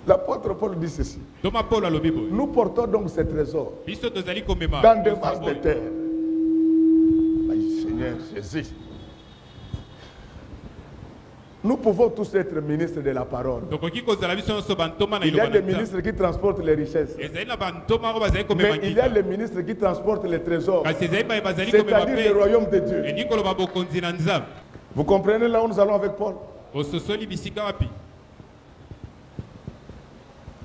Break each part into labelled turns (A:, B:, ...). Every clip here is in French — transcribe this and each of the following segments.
A: L'apôtre Paul dit ceci. Nous portons donc ces trésors dans des vases de terre. Seigneur Jésus. Nous pouvons tous être ministres de la parole. Il y a des ministres qui transportent les richesses. Mais il y a les ministres qui transportent les trésors. C'est-à-dire le royaume de Dieu. Vous comprenez là où nous allons avec Paul?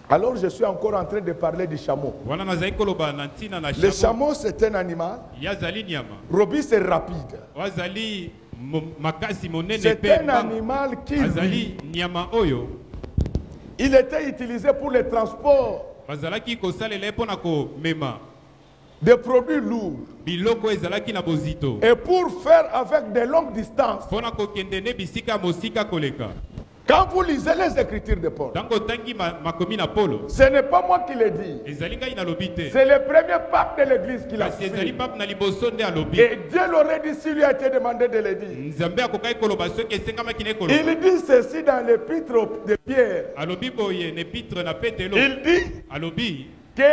A: Alors je suis encore en train de parler du chameau. Le chameau, c'est un animal. Robi, c'est rapide. C'est un animal qui il était utilisé pour le transport des produits lourds et pour faire avec de longues distances. Quand vous lisez les écritures de Paul, ce n'est pas moi qui le dis. C'est le premier pape de l'église qui l'a fait. Et Dieu l'aurait dit s'il lui a été demandé de le dire. Il dit ceci dans l'épître de Pierre. Il dit que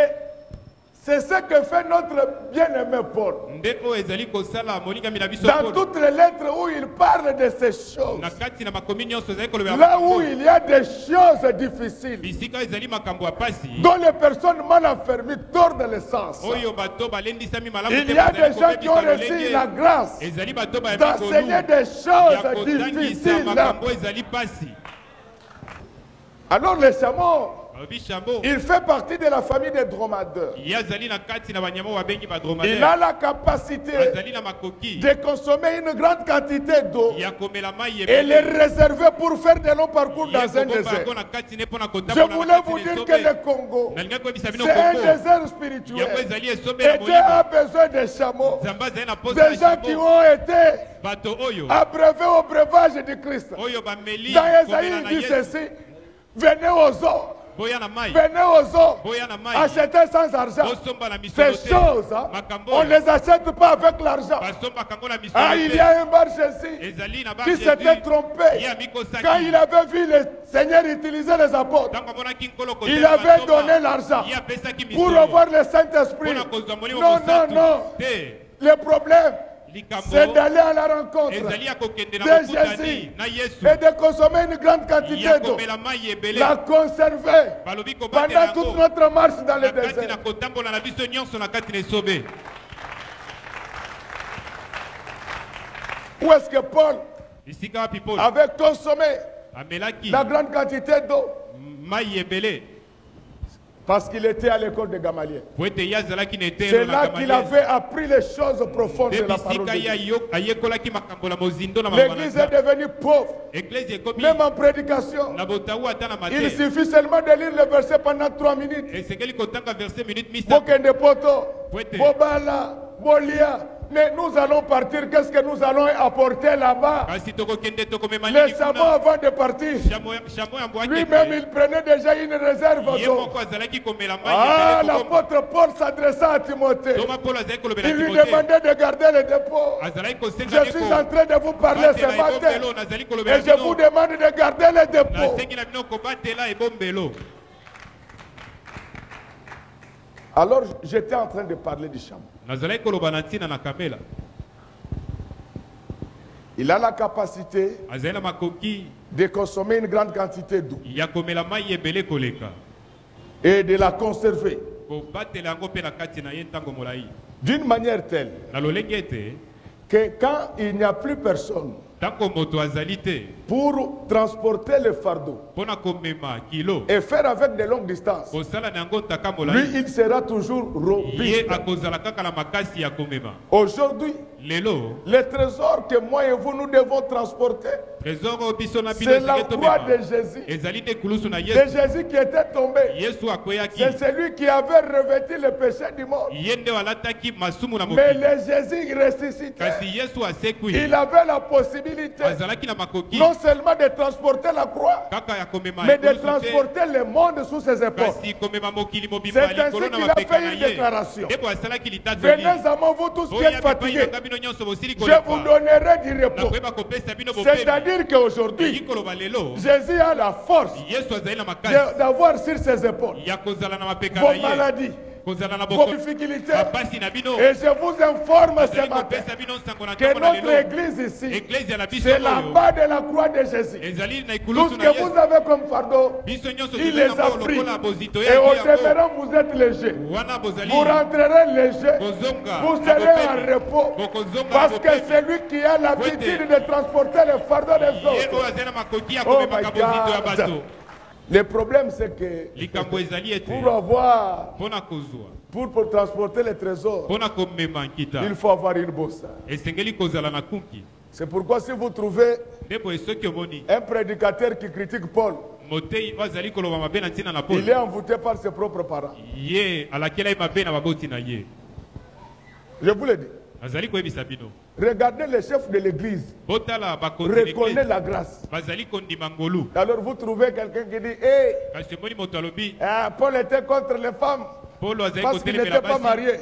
A: c'est ce que fait notre bien-aimé Paul. Dans toutes les lettres où il parle de ces choses, là où il y a des choses difficiles, dont les personnes mal affermies tordent le sens, il y a des gens qui ont reçu la grâce d'enseigner des choses difficiles. Alors les chameaux, il fait partie de la famille des dromadaires. Il a la capacité de consommer une grande quantité d'eau et les réserver pour faire de longs parcours dans un désert. Je voulais vous dire que le Congo, c'est un désert spirituel. Et Dieu a besoin des chameaux, des gens qui ont été abreuvés au breuvage du Christ. Dans Esaïe, il dit ceci: venez aux eaux. Venez aux eaux, achetez sans argent. Ces choses, on ne les achète pas avec l'argent. Ah, il y a un Bar-Jésus qui s'était trompé quand il avait vu le Seigneur utiliser les apôtres. Il avait donné l'argent pour avoir le Saint-Esprit. Non, non, non. Le problème, c'est d'aller à la rencontre de Jésus et de consommer une grande quantité d'eau, la conserver pendant toute notre marche dans le désert. Où est-ce que Paul avait consommé la grande quantité d'eau? Parce qu'il était à l'école de Gamaliel. C'est là qu'il avait appris les choses profondes de la parole de Dieu. L'église est devenue pauvre. Même en prédication, il suffit seulement de lire le verset pendant 3 minutes. Bokende poto, Bobala, Bolia. Mais nous allons partir, qu'est-ce que nous allons apporter là-bas? Les chameaux avant de partir, lui-même il prenait déjà une réserve d'eau. Ah, l'apôtre Paul s'adressa à Timothée. Il lui demandait de garder le dépôt. Je suis en train de vous parler ce matin et je vous demande de garder le dépôt. Alors j'étais en train de parler du chameau. Il a la capacité de consommer une grande quantité d'eau et de la conserver d'une manière telle que quand il n'y a plus personne pour transporter le fardeau et faire avec de longues distances, lui il sera toujours robuste. Aujourd'hui, les trésors que moi et vous nous devons transporter, c'est la croix de Jésus. De Jésus qui était tombé. C'est celui qui avait revêtu le péché du monde. Mais le Jésus ressuscité, il avait la possibilité non seulement de transporter la croix, mais de transporter le monde sous ses épaules. C'est ainsi qu'il a fait une déclaration: venez à moi, vous tous qui êtes fatigués je vous donnerai du repos. C'est-à-dire qu'aujourd'hui, Jésus a la force d'avoir sur ses épaules vos maladies, vos difficultés. Et je vous informe ce matin que notre église ici, c'est la bas de la croix de Jésus. Tout ce que vous avez comme fardeau, il les a pris. Et au demeurant, vous êtes léger. Vous rentrerez léger. Vous serez en repos. Parce que c'est lui qui a l'habitude de transporter les fardeaux des autres. Oh my God. Le problème, c'est que pour transporter les trésors, il faut avoir une bosse. C'est pourquoi si vous trouvez un prédicateur qui critique Paul, il est envoûté par ses propres parents. Je vous le dis. Regardez le chef de l'église. Reconnaît la grâce. Alors vous trouvez quelqu'un qui dit, hey, Paul était contre les femmes. Parce qu'il n'était pas marié.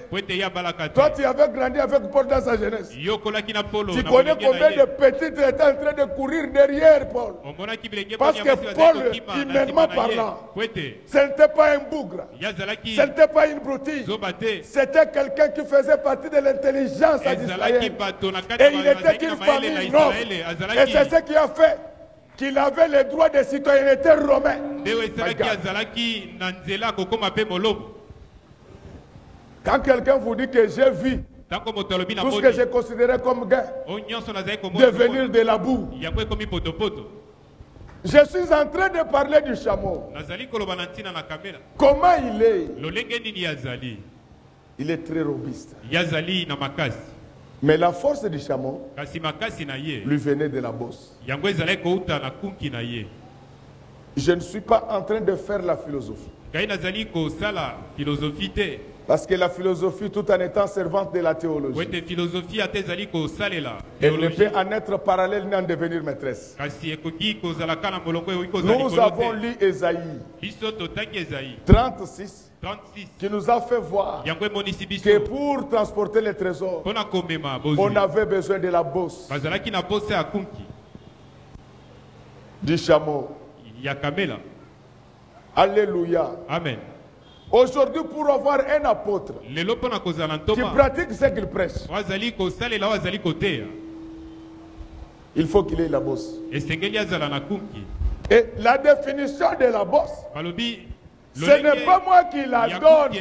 A: Toi, tu avais grandi avec Paul dans sa jeunesse. Tu connais combien de petits étaient en train de courir derrière Paul. Parce que Paul, humainement parlant, ce n'était pas un bougre. Ce n'était pas une broutille. C'était quelqu'un qui faisait partie de l'intelligence d'Israël. Et il était une famille noble. Et c'est ce qui a fait qu'il avait le droit de citoyenneté romain. Quand quelqu'un vous dit que j'ai vu tout ce que j'ai considéré comme gain, devenir de la boue. Je suis en train de parler du chameau. Comment il est? Il est très robuste. Mais la force du chameau lui venait de la bosse. Je ne suis pas en train de faire la philosophie. Parce que la philosophie, tout en étant servante de la théologie, elle ne peut en être parallèle ni en devenir maîtresse. Nous avons lu Ésaïe 36 qui nous a fait voir que pour transporter les trésors, on avait besoin de la bosse du chameau. Alléluia.
B: Amen.
A: Aujourd'hui, pour avoir un apôtre qui pratique ce qu'il prêche, il faut qu'il ait la bosse. Et la définition de la bosse, ce n'est pas moi qui la donne.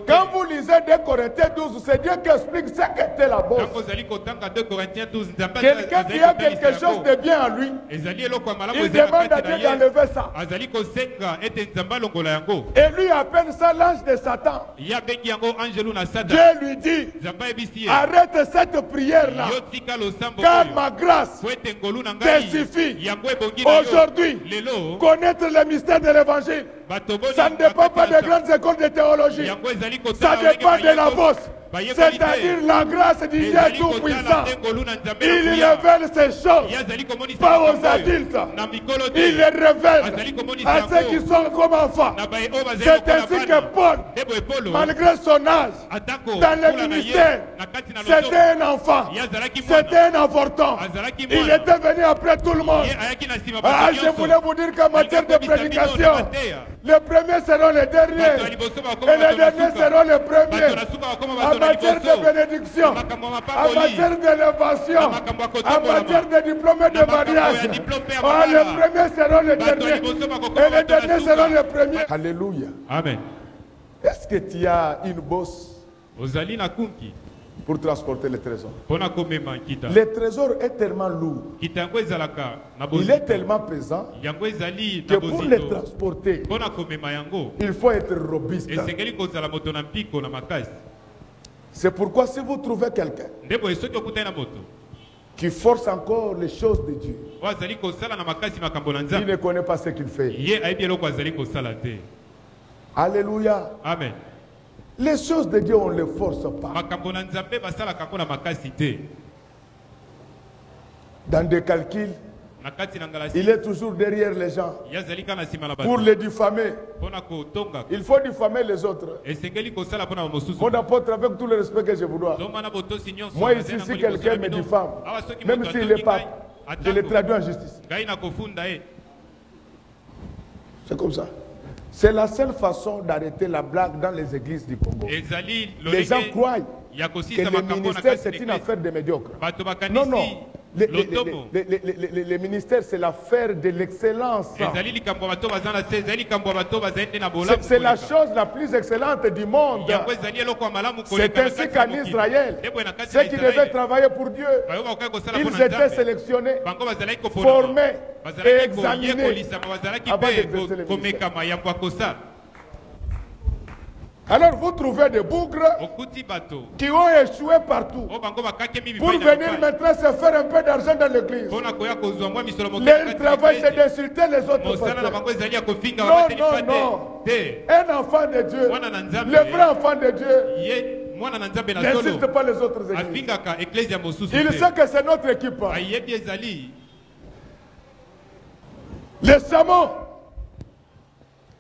A: Quand vous lisez 2 Corinthiens 12, c'est Dieu qui explique ce qu'était la bosse. Quelqu'un qui a quelque chose de bien en lui, il demande à Dieu d'enlever ça. Et lui appelle ça l'ange de Satan. Dieu lui dit, arrête cette prière-là, car ma grâce te suffit. Aujourd'hui, connaître le mystère de l'évangile, ça ne dépend pas des grandes écoles de théologie. Ça dépend de la bosse. C'est-à-dire la grâce du Dieu Tout-Puissant. Il révèle ces choses, pas aux adultes. Il les révèle à ceux qui sont comme enfants. C'est ainsi que Paul, malgré son âge, dans le ministère, c'était un enfant. C'était un avorton. Il était venu après tout le monde. Je voulais vous dire qu'en matière de prédication, les premiers seront les derniers. Et les derniers seront les premiers. En matière de bénédiction, en matière d'élévation, en matière de diplôme de mariage, les premiers seront les derniers et les derniers seront les premiers. Alléluia.
B: Amen.
A: Est-ce que tu as une bosse pour transporter les trésors? Le trésor est tellement lourd, il est tellement pesant que pour les transporter, il faut être robuste. C'est pourquoi si vous trouvez quelqu'un qui force encore les choses de Dieu, il ne connaît pas ce qu'il fait. Alléluia.
B: Amen.
A: Les choses de Dieu, on ne les force pas. Dans des calculs, Il est toujours derrière les gens pour les diffamer. Il faut diffamer les autres. Mon apôtre, avec tout le respect que je vous dois, moi ici, si quelqu'un me diffame, même s'il n'est pas, je le traduis en justice. C'est comme ça. C'est la seule façon d'arrêter la blague dans les églises du Congo. Les gens croient que le ministère, c'est une affaire de médiocres. Non, non. Le ministère, c'est l'affaire de l'excellence. C'est la chose la plus excellente du monde. C'est ainsi qu'en Israël, ceux qui devaient travailler pour Dieu, ils étaient sélectionnés, formés et examinés avant d'exercer le ministère. Alors vous trouvez des bougres qui ont échoué partout pour venir maintenant se faire un peu d'argent dans l'église. Leur travail, c'est d'insulter les autres pasteurs. Non, non, non. Un enfant de Dieu, le vrai enfant de Dieu, n'insulte pas les autres églises. Il sait que c'est notre équipe. Le Samo,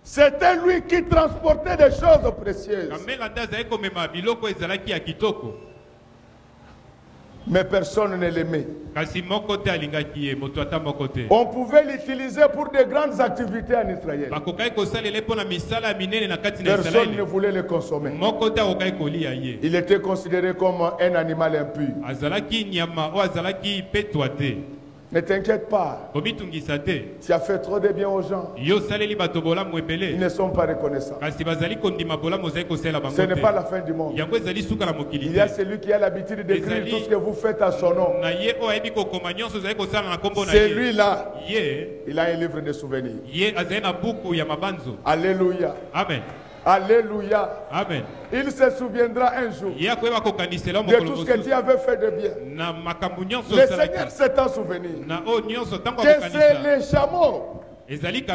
A: c'était lui qui transportait des choses précieuses. Mais personne ne l'aimait. On pouvait l'utiliser pour de grandes activités en Israël. Personne ne voulait le consommer. Il était considéré comme un animal impur. Ne t'inquiète pas. Tu as fait trop de bien aux gens. Ils ne sont pas reconnaissants. Ce n'est pas la fin du monde. Il y a celui qui a l'habitude d'écrire tout ce que vous faites à son nom. Celui-là, il a un livre de souvenirs. Alléluia. Amen. Alléluia. Amen. Il se souviendra un jour de tout ce que tu avais fait de bien. Le Seigneur s'est en souvenir que c'est les chameaux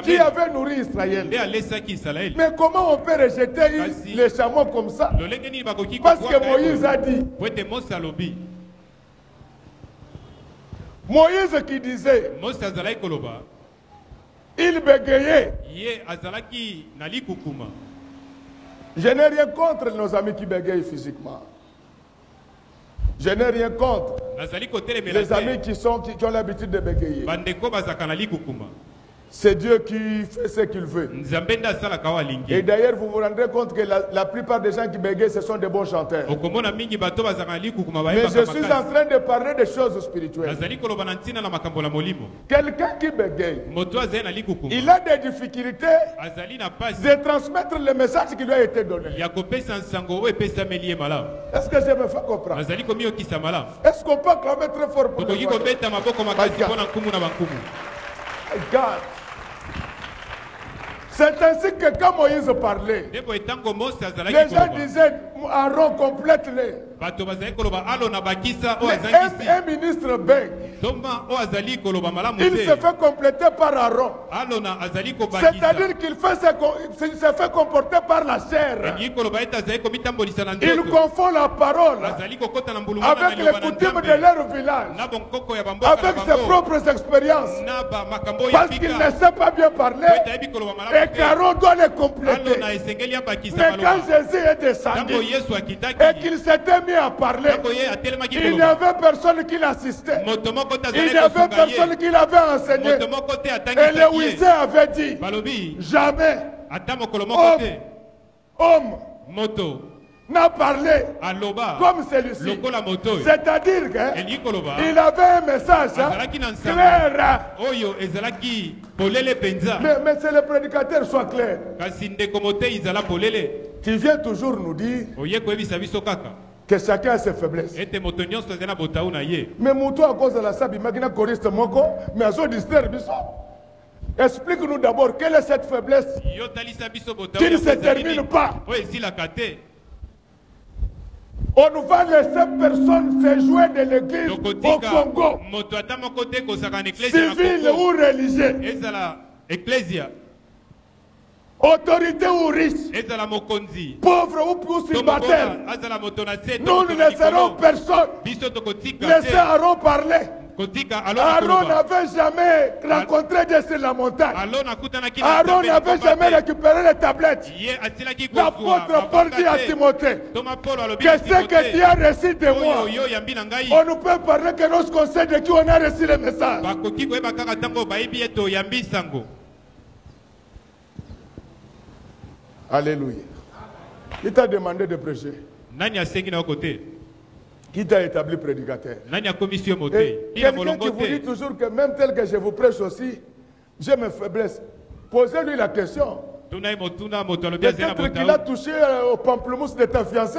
A: qui avaient nourri Israël. Mais comment on peut rejeter les chameaux comme ça? Parce que Moïse a dit. Moïse qui disait, il bégayait. Je n'ai rien contre nos amis qui bégayent physiquement. Je n'ai rien contre les amis qui ont l'habitude de bégayer. C'est Dieu qui fait ce qu'il veut. Et d'ailleurs, vous vous rendrez compte que la plupart des gens qui bégayent, ce sont des bons chanteurs. Mais je suis en train de parler des choses spirituelles. Quelqu'un qui bégaye, il a des difficultés de transmettre le message qui lui a été donné. Est-ce que je me fais comprendre? Est-ce qu'on peut acclamer très fort pour le God. C'est ainsi que quand Moïse parlait, les gens disaient Aaron complète-les. Un ministre bègue, il se fait compléter par Aaron. C'est-à-dire qu'il se fait comporter par la chair. Il confond la parole avec les coutumes de leur village, avec ses propres expériences, parce qu'il ne sait pas bien parler et qu'Aaron doit les compléter. Mais quand Jésus est descendu et qu'il s'était mis à parler, il n'y avait personne qui l'assistait. Il n'y avait personne qui l'avait enseigné. Et le Wizé avait dit, jamais homme n'a parlé comme celui-ci. C'est-à-dire qu'il avait un message clair. Mais c'est le prédicateur, soit clair. Tu viens toujours nous dire que chacun a ses faiblesses. Mais Moutou, à cause de la sabi, magna choriste moko, mais à son distraire, explique-nous d'abord quelle est cette faiblesse qui ne se termine pas. On va laisser personne se jouer de l'église au Congo, civil ou religieux, autorité ou riche, pauvre ou célibataire. Nous ne laisserons personne laisser Aaron parler. Aaron n'avait jamais rencontré Dieu sur la montagne. Aaron n'avait jamais récupéré les tablettes. L'apôtre Paul dit à Timothée que ce que tu as reçu de moi, on ne peut parler que lorsqu'on sait de qui on a reçu le message. Alléluia. Qui t'a demandé de prêcher? Qui t'a établi prédicateur? Quelqu'un qui vous dit toujours que même tel que je vous prêche aussi, j'ai mes faiblesses. Posez-lui la question. Peut-être qu'il a touché au pamplemousse de ta fiancée.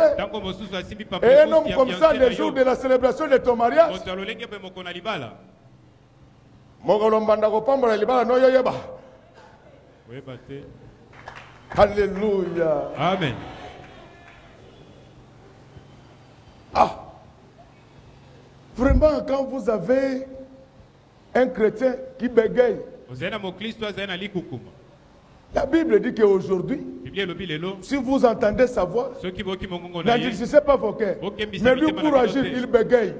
A: Et un homme comme ça, le jour de la célébration de ton mariage. Alléluia.
B: Amen.
A: Ah. Vraiment, quand vous avez un chrétien qui bégaye, la Bible dit qu'aujourd'hui, si vous entendez sa voix, n'endurcissez pas vos cœurs. Mais lui, pour agir, il bégaye.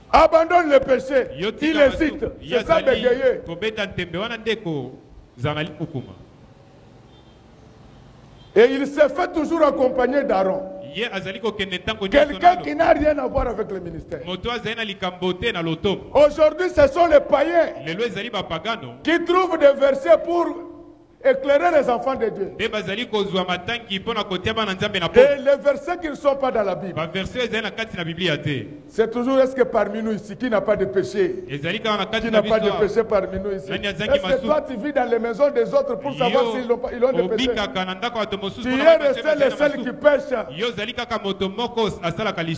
A: Abandonne le péché. Il hésite. C'est ça bégayer. Et il se fait toujours accompagner d'Aaron. Quelqu'un qui n'a rien à voir avec le ministère. Aujourd'hui, ce sont les païens qui trouvent des versets pour éclairer les enfants de Dieu. Et les versets qui ne sont pas dans la Bible. C'est toujours, est-ce que parmi nous ici, qui n'a pas de péché? Qui n'a pas de péché parmi nous ici? Est-ce que toi tu vis dans les maisons des autres pour savoir s'ils ont des péchés? Tu es resté le seul qui pêche.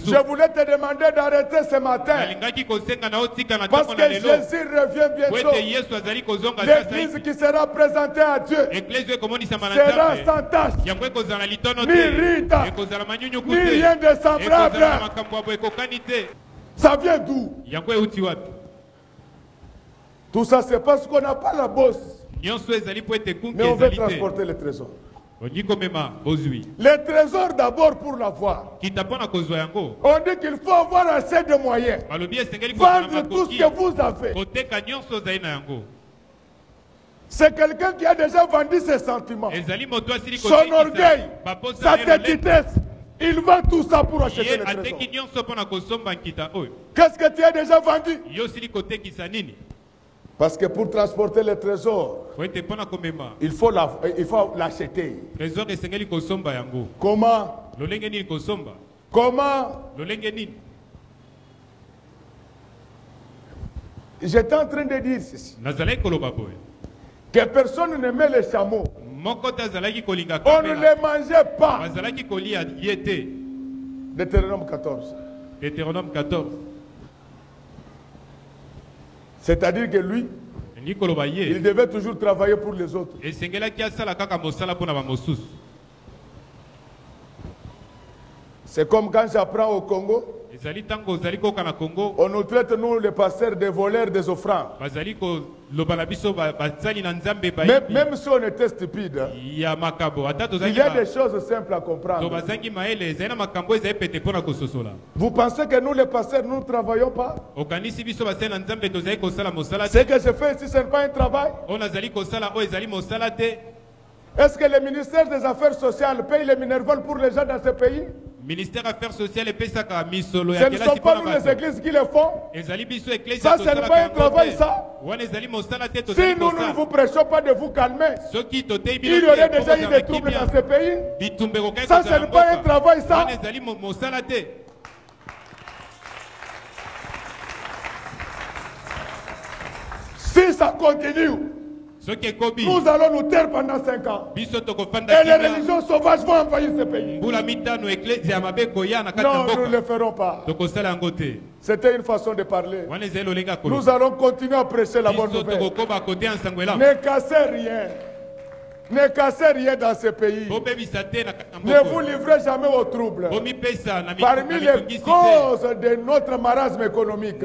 A: Je voulais te demander d'arrêter ce matin. Parce que Jésus revient bientôt. L'église qui sera présentée à Dieu sera sans tâche, ni rite, ni rien de semblable. Ça vient d'où? Tout ça c'est parce qu'on n'a pas la bosse. Mais on veut transporter le trésor. Le trésor d'abord pour l'avoir. On dit qu'il faut avoir assez de moyens. Vendre tout ce que vous avez. C'est quelqu'un qui a déjà vendu ses sentiments, son orgueil, sa têtitesse. Il vend tout ça pour acheter le trésor. Qu'est-ce que tu as déjà vendu? Parce que pour transporter le trésor, il faut l'acheter. Comment? Comment? J'étais en train de dire ceci. Que personne ne met les chameaux. On ne les mangeait pas. Deutéronome 14. C'est-à-dire que lui, il devait toujours travailler pour les autres. C'est comme quand j'apprends au Congo, on nous traite, nous, les pasteurs, des voleurs des offrandes. Même si on était stupide, il y a des choses simples à comprendre. Vous pensez que nous, les pasteurs, nous ne travaillons pas? Ce que je fais ici, ce n'est pas un travail. Est-ce que le ministère des Affaires sociales paye les minervoles pour les gens dans ce pays? Ce ne sont pas nous les églises qui le font. Ça, ce n'est pas un travail, ça. Si nous ne vous prêchons pas de vous calmer, il y aurait déjà eu des troubles dans ce pays. Ça, ce n'est pas un travail, ça. Si ça continue, nous allons nous taire pendant 5 ans. Et les religions sauvages vont envahir ce pays. Non, nous ne le ferons pas. C'était une façon de parler. Nous allons continuer à prêcher la bonne nouvelle. Ne cassez rien. Ne cassez rien dans ce pays. Ne vous livrez jamais aux troubles. Parmi les causes de notre marasme économique,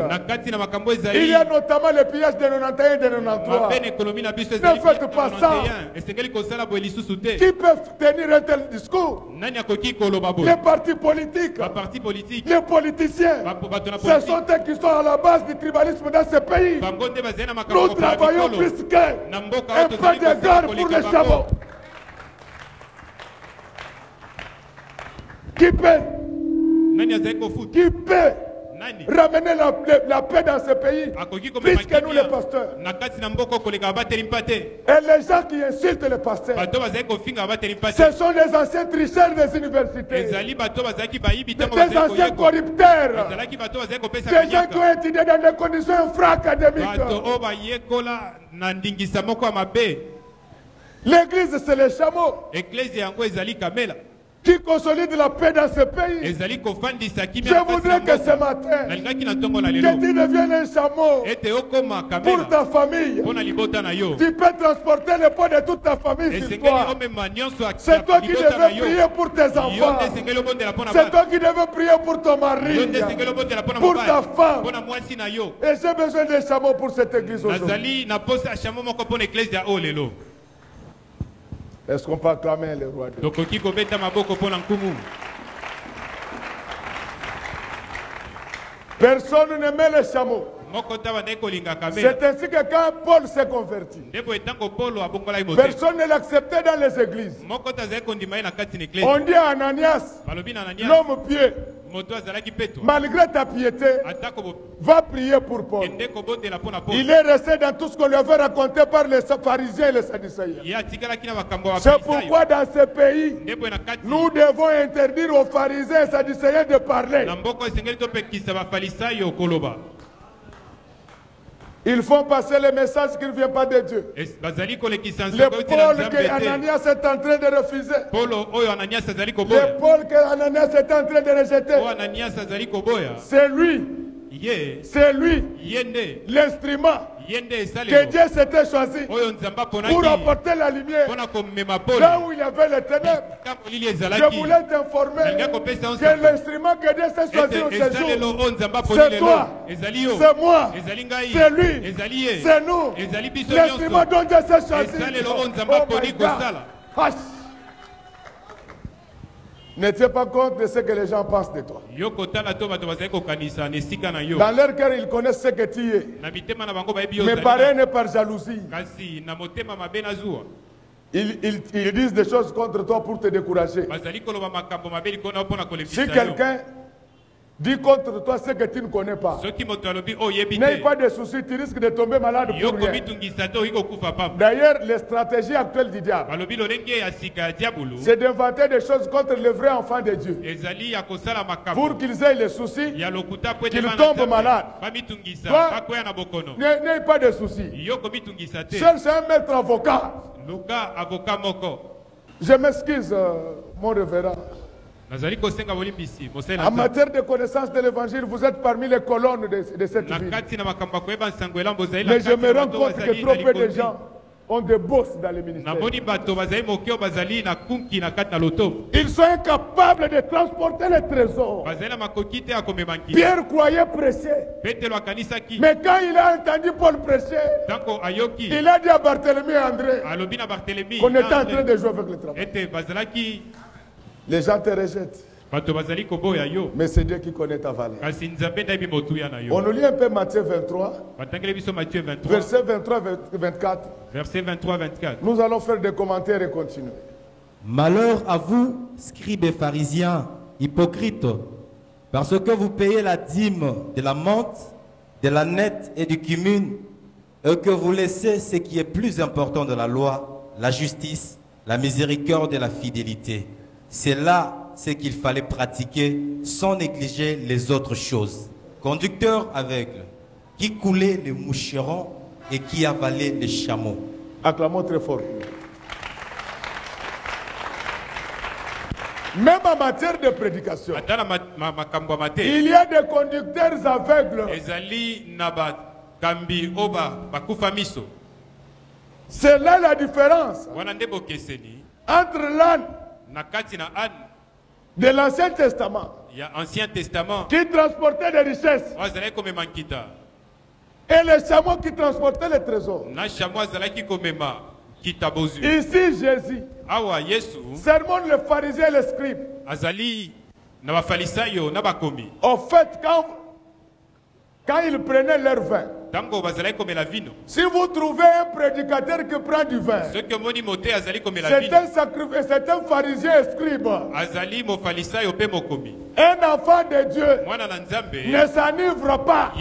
A: il y a notamment le pillage de 91 et de 93. Ne faites pas ça. Qui peut tenir un tel discours? Les partis politiques, les politiciens, ce sont eux qui sont à la base du tribalisme dans ce pays. Nous travaillons plus qu'un peu de guerre pour les chameaux. Qui peut ramener la paix dans ce pays, puisque nous les pasteurs? Et les gens qui insultent les pasteurs, ce sont les anciens tricheurs des universités, des anciens corrupteurs, des gens qui ont étudié dans des conditions infra-académiques. L'église, c'est les chameaux qui consolide la paix dans ce pays. Je voudrais que ce matin, que tu deviennes un chameau pour ta famille. Tu peux transporter le poids de toute ta famille sur toi. C'est toi qui devais prier pour tes enfants. C'est toi qui devais prier pour ton mari, pour ta femme. Et j'ai besoin d'un chameau pour cette église aujourd'hui. Est-ce qu'on peut acclamer le roi de Dieu? Personne n'aimait les chameaux. C'est ainsi que quand Paul s'est converti, personne ne l'acceptait dans les églises. On dit à Ananias, l'homme pieux, malgré ta piété, va prier pour Paul. Il est resté dans tout ce qu'on lui avait raconté par les pharisiens et les sadducéens. C'est pourquoi dans ce pays, nous devons interdire aux pharisiens et sadducéens de parler. Ils font passer le message qui ne vient pas de Dieu. Le Paul que Ananias est en train de refuser. Le Paul que Ananias est en train de rejeter. C'est lui. C'est lui. L'instrument que Dieu s'était choisi pour apporter la lumière là où il y avait les ténèbres. Je voulais t'informer que l'instrument que Dieu s'est choisi au séjour, c'est toi, c'est moi, c'est lui, c'est nous. L'instrument dont Dieu s'est choisi. Oh my God. N'étiez pas compte de ce que les gens pensent de toi. Dans leur cœur, ils connaissent ce que tu es. Mais par haine et par jalousie, ils disent des choses contre toi pour te décourager. Si quelqu'un dit contre toi ce que tu ne connais pas, n'aie pas de soucis, tu risques de tomber malade pour rien. D'ailleurs, les stratégies actuelles du diable, c'est d'inventer des choses contre les vrais enfants de Dieu, pour qu'ils aient les soucis, qu'ils tombent malades. N'aie pas de soucis. Cherche un maître avocat. Je m'excuse, mon révérend. En matière de connaissance de l'évangile, vous êtes parmi les colonnes de cette ville. Mais je me rends compte que trop peu de gens ont des bosses dans les ministères. Ils sont incapables de transporter les trésors. Pierre croyait prêcher. Mais quand il a entendu Paul prêcher, il a dit à Barthélemy et André qu'on était en train de jouer avec le travail. Les gens te rejettent. Mais c'est Dieu qui connaît ta valeur. On nous lit un peu Matthieu 23, verset 23-24. Nous allons faire des commentaires et continuer.
B: Malheur à vous, scribes et pharisiens, hypocrites, parce que vous payez la dîme de la menthe, de la nette et du cumin, et que vous laissez ce qui est plus important de la loi, la justice, la miséricorde et la fidélité. C'est là ce qu'il fallait pratiquer sans négliger les autres choses. Conducteur aveugle, qui coulait les moucherons et qui avalait les chameaux.
A: Acclamons très fort. Même en matière de prédication, il y a des conducteurs aveugles. C'est là la différence entre l'âne de l'Ancien Testament qui transportait des richesses et le chameau qui transportait les trésors. Ici Jésus sermonne les pharisiens et les scribes. En fait, quand ils prenaient leur vin, si vous trouvez un prédicateur qui prend du vin, c'est un pharisien et scribe. Un enfant de Dieu ne s'enivre pas.